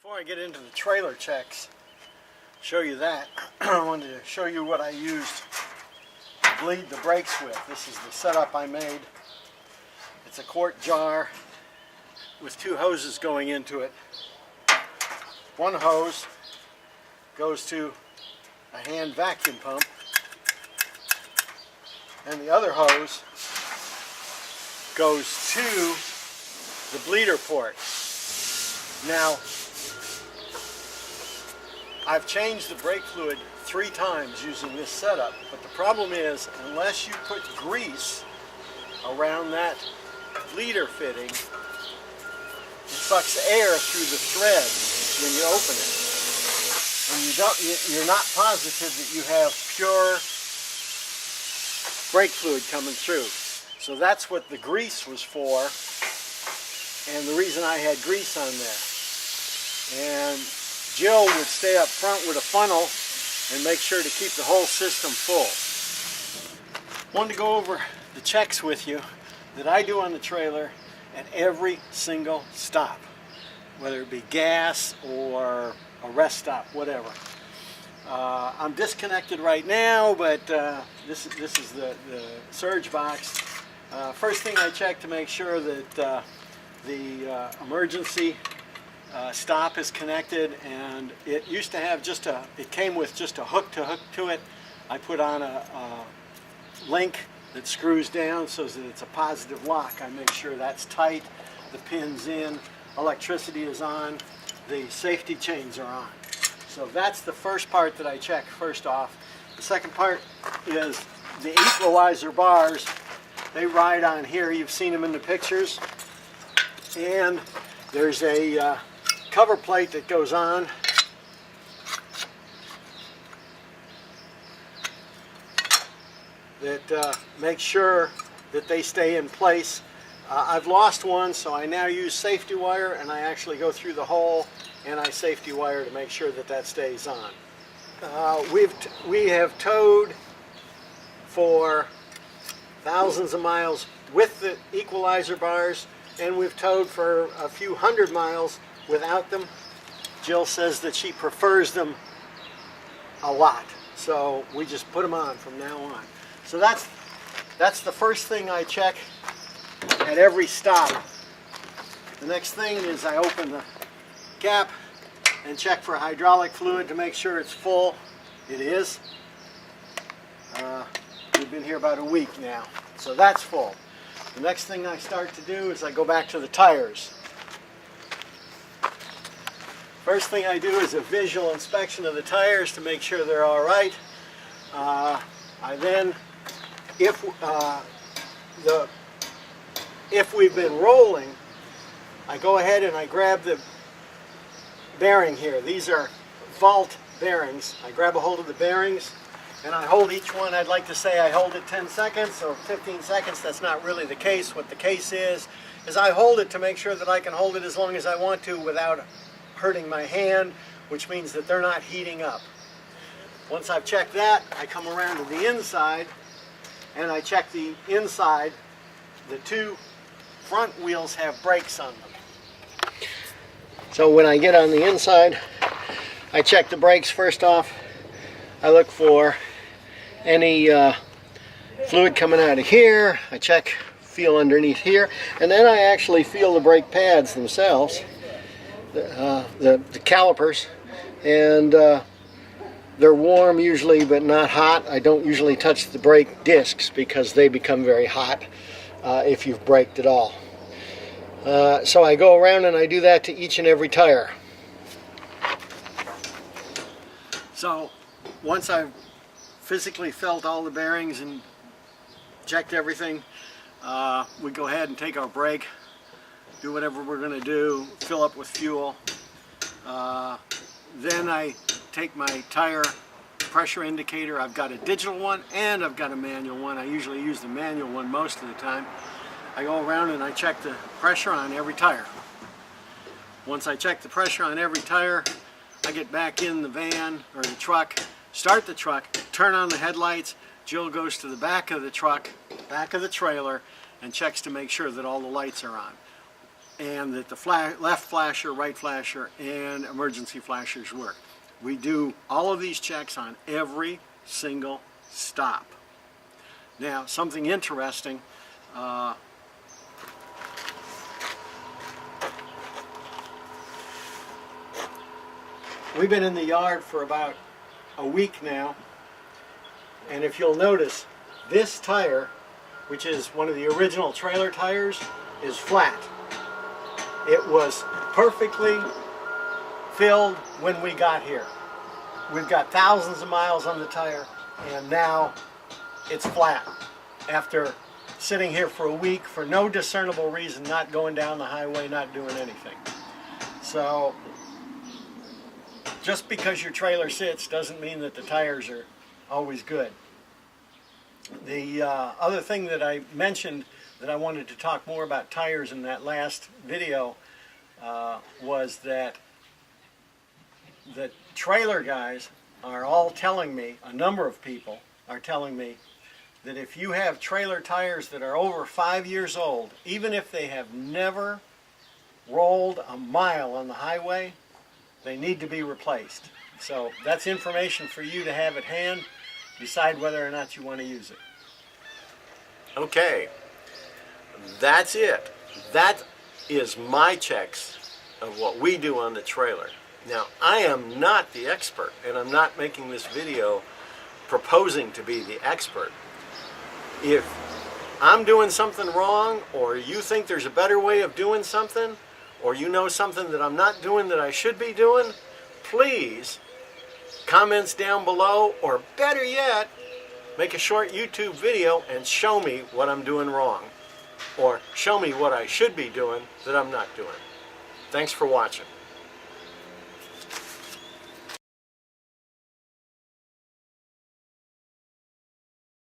Before I get into the trailer checks, show you that, I wanted to show you what I used to bleed the brakes with. This is the setup I made. It's a quart jar with two hoses going into it. One hose goes to a hand vacuum pump, and the other hose goes to the bleeder port. Now, I've changed the brake fluid 3 times using this setup, but the problem is, unless you put grease around that bleeder fitting, it sucks air through the threads when you open it. And you're not positive that you have pure brake fluid coming through. So that's what the grease was for, and the reason I had grease on there. And Jill would stay up front with a funnel and make sure to keep the whole system full. Wanted to go over the checks with you that I do on the trailer at every single stop, whether it be gas or a rest stop, whatever. I'm disconnected right now, but this is the surge box. First thing I check to make sure that the emergency stop is connected, and it used to have it came with just a hook to it. I put on a link that screws down so that it's a positive lock. I make sure that's tight, the pin's in, electricity is on, the safety chains are on. So that's the first part that I check first off. The second part is the equalizer bars. They ride on here. You've seen them in the pictures. And there's a cover plate that goes on. That makes sure that they stay in place. I've lost one, so I now use safety wire, and I actually go through the hole and I safety wire to make sure that that stays on. We have towed for thousands of miles with the equalizer bars, and we've towed for a few hundred miles without them. Jill says that she prefers them a lot, so we just put them on from now on. So that's the first thing I check at every stop. The next thing is I open the cap and check for hydraulic fluid to make sure it's full. It is. We've been here about a week now, so that's full. The next thing I start to do is I go back to the tires. First thing I do is a visual inspection of the tires to make sure they're all right. I then, if we've been rolling, I go ahead and I grab the bearing here. These are vault bearings. I grab a hold of the bearings and I hold each one. I'd like to say I hold it 10 seconds or 15 seconds. That's not really the case. What the case is I hold it to make sure that I can hold it as long as I want to without hurting my hand, which means that they're not heating up. Once I've checked that, I come around to the inside and I check the inside. The 2 front wheels have brakes on them. So when I get on the inside, I check the brakes first off. I look for any fluid coming out of here. I check, feel underneath here, and then I actually feel the brake pads themselves, the calipers, and they're warm usually, but not hot. I don't usually touch the brake discs because they become very hot if you've braked at all. So I go around and I do that to each and every tire. So once I've physically felt all the bearings and checked everything, we go ahead and take our brake, do whatever we're going to do, fill up with fuel. Then I take my tire pressure indicator. I've got a digital one and I've got a manual one. I usually use the manual one most of the time. I go around and I check the pressure on every tire. Once I check the pressure on every tire, I get back in the van or the truck, start the truck, turn on the headlights. Jill goes to the back of the truck, back of the trailer, and checks to make sure that all the lights are on. and that the left flasher, right flasher, and emergency flashers work. We do all of these checks on every single stop. Now, something interesting, we've been in the yard for about a week now, and if you'll notice, this tire, which is one of the original trailer tires, is flat. It was perfectly filled when we got here. We've got thousands of miles on the tire, and now it's flat after sitting here for a week for no discernible reason, not going down the highway, not doing anything. So just because your trailer sits doesn't mean that the tires are always good. The other thing that I mentioned that I wanted to talk more about tires in that last video was that the trailer guys are all telling me, a number of people are telling me, that if you have trailer tires that are over 5 years old, even if they have never rolled a mile on the highway, they need to be replaced. So that's information for you to have at hand. Decide whether or not you want to use it. Okay, that's it. That is my checks of what we do on the trailer. Now, I am not the expert, and I'm not making this video proposing to be the expert. If I'm doing something wrong, or you think there's a better way of doing something, or you know something that I'm not doing that I should be doing, please comments down below, or better yet, make a short YouTube video and show me what I'm doing wrong, or show me what I should be doing that I'm not doing. Thanks for watching.